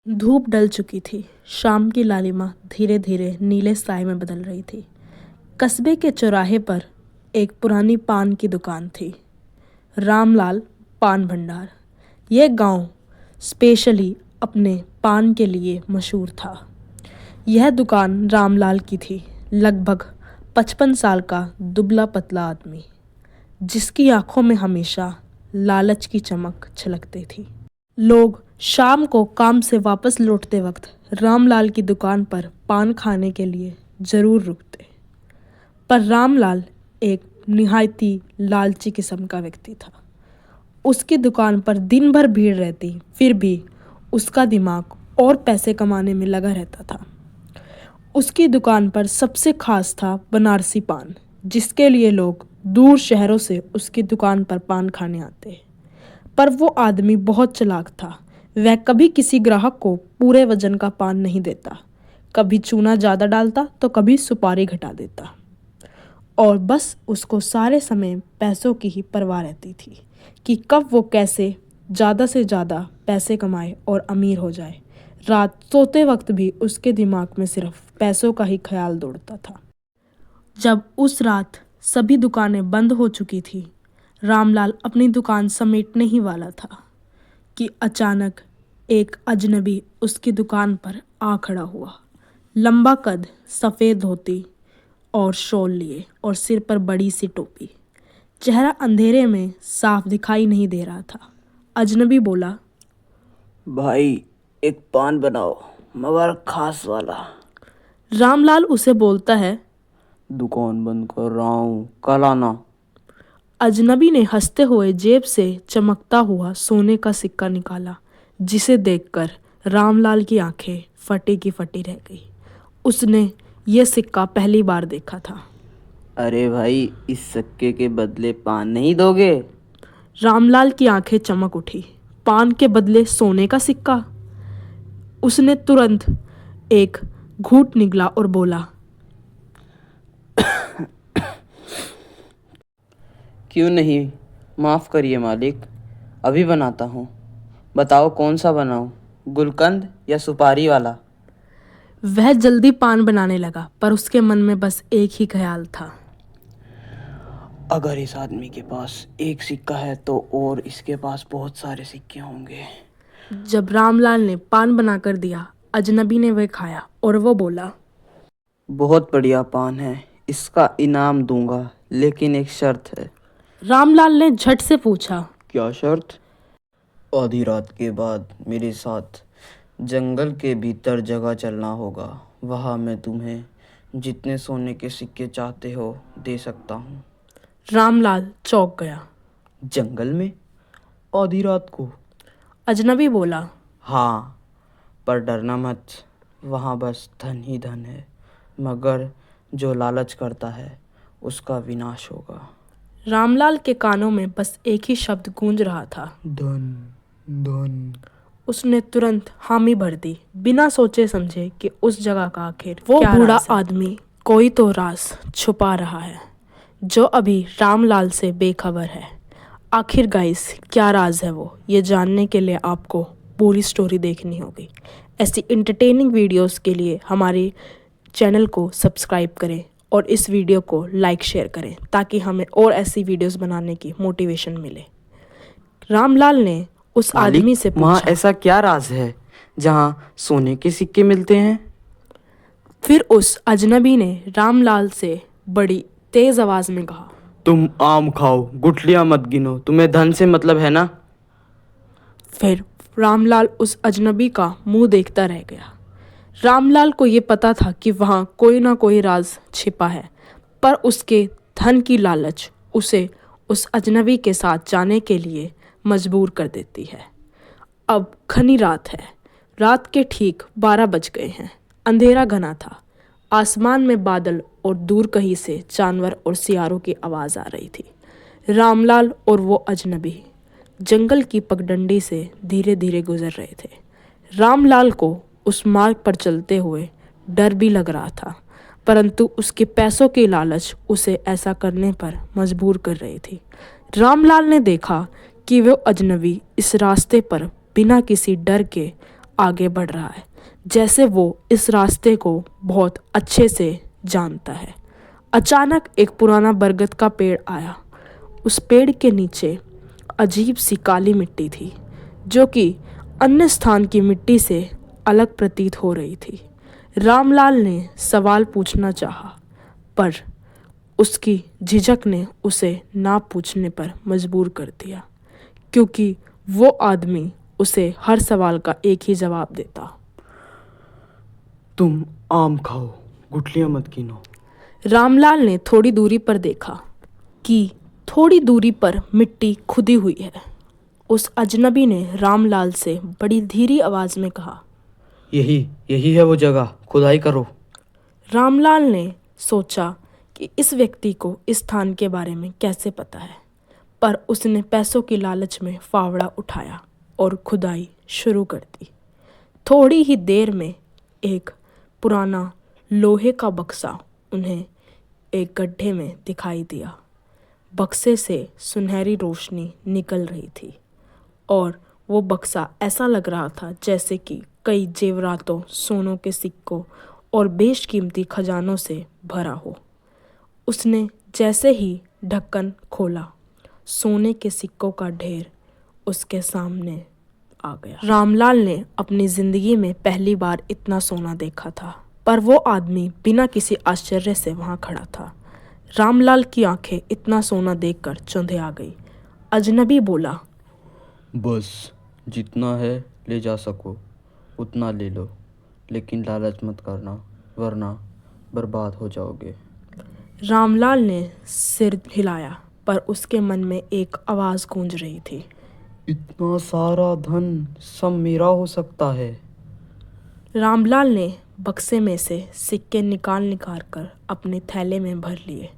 धूप ढल चुकी थी। शाम की लालिमा धीरे धीरे नीले साए में बदल रही थी। कस्बे के चौराहे पर एक पुरानी पान की दुकान थी। रामलाल पान भंडार। यह गांव स्पेशली अपने पान के लिए मशहूर था। यह दुकान रामलाल की थी। लगभग 55 साल का दुबला पतला आदमी, जिसकी आंखों में हमेशा लालच की चमक छलकती थी। लोग शाम को काम से वापस लौटते वक्त रामलाल की दुकान पर पान खाने के लिए जरूर रुकते। पर रामलाल एक निहायती लालची किस्म का व्यक्ति था। उसकी दुकान पर दिन भर भीड़ रहती, फिर भी उसका दिमाग और पैसे कमाने में लगा रहता था। उसकी दुकान पर सबसे खास था बनारसी पान, जिसके लिए लोग दूर शहरों से उसकी दुकान पर पान खाने आते। पर वो आदमी बहुत चालाक था। वह कभी किसी ग्राहक को पूरे वजन का पान नहीं देता। कभी चूना ज़्यादा डालता तो कभी सुपारी घटा देता। और बस उसको सारे समय पैसों की ही परवाह रहती थी कि कब वो कैसे ज़्यादा से ज़्यादा पैसे कमाए और अमीर हो जाए। रात सोते वक्त भी उसके दिमाग में सिर्फ पैसों का ही ख्याल दौड़ता था। जब उस रात सभी दुकानें बंद हो चुकी थी, रामलाल अपनी दुकान समेटने ही वाला था कि अचानक एक अजनबी उसकी दुकान पर आ खड़ा हुआ। लंबा कद, सफ़ेद धोती और शॉल लिए और सिर पर बड़ी सी टोपी। चेहरा अंधेरे में साफ दिखाई नहीं दे रहा था। अजनबी बोला, भाई एक पान बनाओ, मगर खास वाला। रामलाल उसे बोलता है, दुकान बंद कर रहा हूँ, कल आना। अजनबी ने हंसते हुए जेब से चमकता हुआ सोने का सिक्का निकाला, जिसे देखकर रामलाल की आंखें फटी की फटी रह गई। उसने यह सिक्का पहली बार देखा था। अरे भाई, इस सिक्के के बदले पान नहीं दोगे? रामलाल की आंखें चमक उठी। पान के बदले सोने का सिक्का? उसने तुरंत एक घूंट निगला और बोला, क्यों नहीं, माफ़ करिए मालिक, अभी बनाता हूँ। बताओ कौन सा बनाऊँ, गुलकंद या सुपारी वाला? वह जल्दी पान बनाने लगा, पर उसके मन में बस एक ही ख्याल था, अगर इस आदमी के पास एक सिक्का है तो और इसके पास बहुत सारे सिक्के होंगे। जब रामलाल ने पान बनाकर दिया, अजनबी ने वह खाया और वो बोला, बहुत बढ़िया पान है, इसका इनाम दूंगा, लेकिन एक शर्त है। रामलाल ने झट से पूछा, क्या शर्त? आधी रात के बाद मेरे साथ जंगल के भीतर जगह चलना होगा। वहाँ मैं तुम्हें जितने सोने के सिक्के चाहते हो दे सकता हूँ। रामलाल चौंक गया। जंगल में आधी रात को? अजनबी बोला, हाँ, पर डरना मत, वहाँ बस धन ही धन है, मगर जो लालच करता है उसका विनाश होगा। रामलाल के कानों में बस एक ही शब्द गूंज रहा था, धन धन। उसने तुरंत हामी भर दी, बिना सोचे समझे कि उस जगह का आखिर वो बूढ़ा आदमी कोई तो राज छुपा रहा है, जो अभी रामलाल से बेखबर है। आखिर गाइस, क्या राज है वो, ये जानने के लिए आपको पूरी स्टोरी देखनी होगी। ऐसी एंटरटेनिंग वीडियोस के लिए हमारे चैनल को सब्सक्राइब करें और इस वीडियो को लाइक शेयर करें, ताकि हमें और ऐसी वीडियोस बनाने की मोटिवेशन मिले। रामलाल ने उस आदमी से वहाँ पूछा, ऐसा क्या राज है जहाँ सोने के सिक्के मिलते हैं? फिर उस अजनबी ने रामलाल से बड़ी तेज आवाज में कहा, तुम आम खाओ, गुठलियाँ मत गिनो, तुम्हें धन से मतलब है ना? फिर रामलाल उस अजनबी का मुंह देखता रह गया। रामलाल को ये पता था कि वहाँ कोई ना कोई राज छिपा है, पर उसके धन की लालच उसे उस अजनबी के साथ जाने के लिए मजबूर कर देती है। अब घनी रात है। रात के ठीक 12 बज गए हैं। अंधेरा घना था। आसमान में बादल और दूर कहीं से जानवर और सियारों की आवाज़ आ रही थी। रामलाल और वो अजनबी जंगल की पगडंडी से धीरे धीरे गुजर रहे थे। रामलाल को उस मार्ग पर चलते हुए डर भी लग रहा था, परंतु उसके पैसों की लालच उसे ऐसा करने पर मजबूर कर रही थी। रामलाल ने देखा कि वो अजनबी इस रास्ते पर बिना किसी डर के आगे बढ़ रहा है, जैसे वो इस रास्ते को बहुत अच्छे से जानता है। अचानक एक पुराना बरगद का पेड़ आया। उस पेड़ के नीचे अजीब सी काली मिट्टी थी, जो कि अन्य स्थान की मिट्टी से अलग प्रतीत हो रही थी। रामलाल ने सवाल पूछना चाहा, पर उसकी झिझक ने उसे ना पूछने पर मजबूर कर दिया, क्योंकि वो आदमी उसे हर सवाल का एक ही जवाब देता। तुम आम खाओ, गुठलियाँ मत गिनो। रामलाल ने थोड़ी दूरी पर देखा कि थोड़ी दूरी पर मिट्टी खुदी हुई है। उस अजनबी ने रामलाल से बड़ी धीरी आवाज में कहा, यही यही है वो जगह, खुदाई करो। रामलाल ने सोचा कि इस व्यक्ति को इस स्थान के बारे में कैसे पता है, पर उसने पैसों की लालच में फावड़ा उठाया और खुदाई शुरू कर दी। थोड़ी ही देर में एक पुराना लोहे का बक्सा उन्हें एक गड्ढे में दिखाई दिया। बक्से से सुनहरी रोशनी निकल रही थी और वो बक्सा ऐसा लग रहा था जैसे कि कई जेवरातों, सोनों के सिक्कों और बेशकीमती खजानों से भरा हो। उसने जैसे ही ढक्कन खोला, सोने के सिक्कों का ढेर उसके सामने आ गया। रामलाल ने अपनी जिंदगी में पहली बार इतना सोना देखा था, पर वो आदमी बिना किसी आश्चर्य से वहां खड़ा था। रामलाल की आंखें इतना सोना देखकर चौंधे आ गई। अजनबी बोला, बस जितना है ले जा सको उतना ले लो, लेकिन लालच मत करना, वरना बर्बाद हो जाओगे। रामलाल ने सिर हिलाया, पर उसके मन में एक आवाज गूंज रही थी, इतना सारा धन सब मेरा हो सकता है। रामलाल ने बक्से में से सिक्के निकाल कर अपने थैले में भर लिए।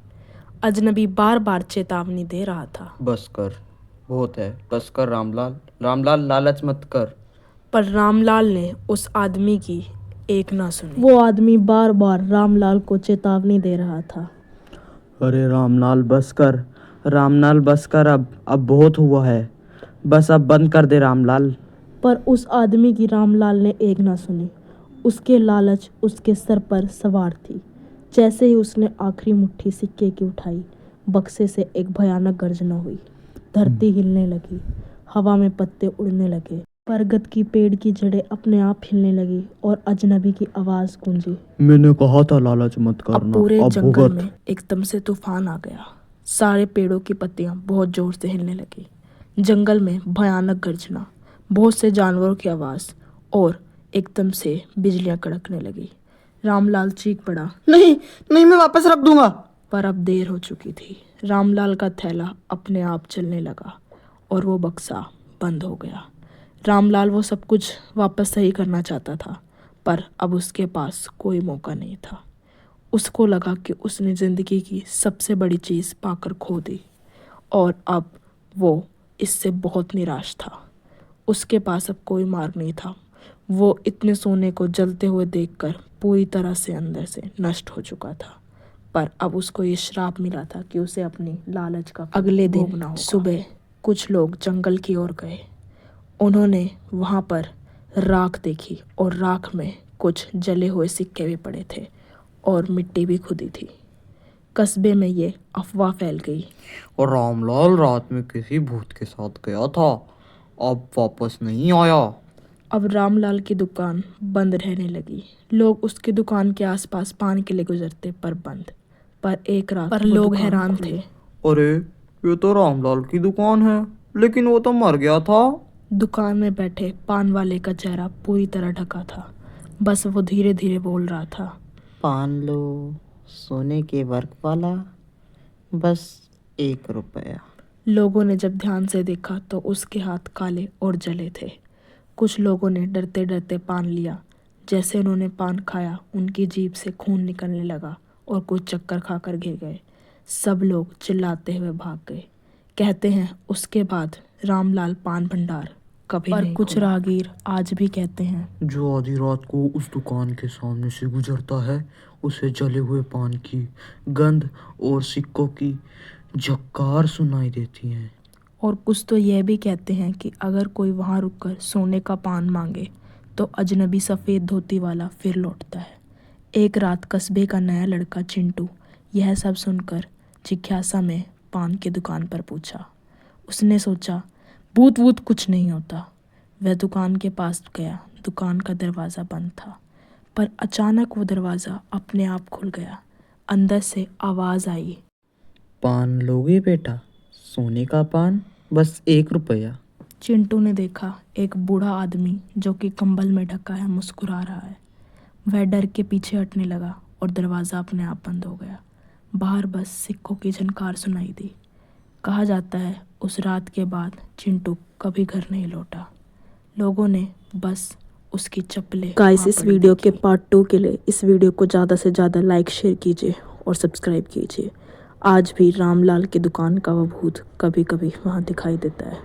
अजनबी बार बार चेतावनी दे रहा था, बस कर, बहुत है, बस कर रामलाल, रामलाल लालच मत कर। पर रामलाल ने उस आदमी की एक ना सुनी। वो आदमी बार बार रामलाल को चेतावनी दे रहा था, अरे रामलाल बस कर, रामलाल बस कर, अब बहुत हुआ है, बस अब बंद कर दे रामलाल। पर उस आदमी की रामलाल ने एक ना सुनी। उसके लालच उसके सर पर सवार थी। जैसे ही उसने आखिरी मुट्ठी सिक्के की उठाई, बक्से से एक भयानक गर्जना हुई। धरती हिलने लगी, हवा में पत्ते उड़ने लगे, बरगद की पेड़ की जड़ें अपने आप हिलने लगी और अजनबी की आवाज गूंजी, मैंने कहा था लालच मत करना। अब पूरे जंगल में एकदम से तूफान आ गया। सारे पेड़ों की पत्तियां बहुत जोर से हिलने लगी। जंगल में भयानक गर्जना, बहुत से जानवरों की आवाज और एकदम से बिजलियां कड़कने लगी। रामलाल चीख पड़ा, नहीं नहीं, मैं वापस रख दूंगा। पर अब देर हो चुकी थी। रामलाल का थैला अपने आप चलने लगा और वो बक्सा बंद हो गया। रामलाल वो सब कुछ वापस सही करना चाहता था, पर अब उसके पास कोई मौका नहीं था। उसको लगा कि उसने ज़िंदगी की सबसे बड़ी चीज़ पाकर खो दी और अब वो इससे बहुत निराश था। उसके पास अब कोई मार्ग नहीं था। वो इतने सोने को जलते हुए देखकर पूरी तरह से अंदर से नष्ट हो चुका था। पर अब उसको ये श्राप मिला था कि उसे अपनी लालच का अगले दिन सुबह कुछ लोग जंगल की ओर गए। उन्होंने वहाँ पर राख देखी और राख में कुछ जले हुए सिक्के भी पड़े थे और मिट्टी भी खुदी थी। कस्बे में ये अफवाह फैल गई और रामलाल रात में किसी भूत के साथ गया था, अब वापस नहीं आया। अब रामलाल की दुकान बंद रहने लगी। लोग उसकी दुकान के आसपास पान के लिए गुजरते, पर बंद। पर एक रात पर लोग हैरान थे। अरे ये तो रामलाल की दुकान है, लेकिन वो तो मर गया था। दुकान में बैठे पान वाले का चेहरा पूरी तरह ढका था। बस वो धीरे धीरे बोल रहा था, पान लो, सोने के वर्क वाला, बस 1 रुपया। लोगों ने जब ध्यान से देखा तो उसके हाथ काले और जले थे। कुछ लोगों ने डरते डरते पान लिया। जैसे उन्होंने पान खाया, उनकी जीभ से खून निकलने लगा और कुछ चक्कर खाकर गिर गए। सब लोग चिल्लाते हुए भाग गए। कहते हैं उसके बाद रामलाल पान भंडार कभी नहीं खुला। कुछ राहगीर आज भी कहते हैं, जो आधी रात को उस दुकान के सामने से गुजरता है, उसे जले हुए पान की गंध और सिक्कों की झक्कार सुनाई देती है। और कुछ तो यह भी कहते हैं कि अगर कोई वहां रुककर सोने का पान मांगे तो अजनबी सफ़ेद धोती वाला फिर लौटता है। एक रात कस्बे का नया लड़का चिंटू यह सब सुनकर जिज्ञासा में पान की दुकान पर पूछा। उसने सोचा भूत वूत कुछ नहीं होता। वह दुकान के पास गया। दुकान का दरवाज़ा बंद था, पर अचानक वो दरवाज़ा अपने आप खुल गया। अंदर से आवाज़ आई, पान लोगे बेटा? सोने का पान, बस 1 रुपया। चिंटू ने देखा एक बूढ़ा आदमी जो कि कंबल में ढका है मुस्कुरा रहा है। वह डर के पीछे हटने लगा और दरवाज़ा अपने आप बंद हो गया। बाहर बस सिक्कों की झनकार सुनाई दी। कहा जाता है उस रात के बाद चिंटू कभी घर नहीं लौटा। लोगों ने बस उसकी चप्पलें गाइस, इस वीडियो के देखी। पार्ट 2 के लिए इस वीडियो को ज़्यादा से ज़्यादा लाइक शेयर कीजिए और सब्सक्राइब कीजिए। आज भी रामलाल की दुकान का वह भूत कभी कभी वहाँ दिखाई देता है।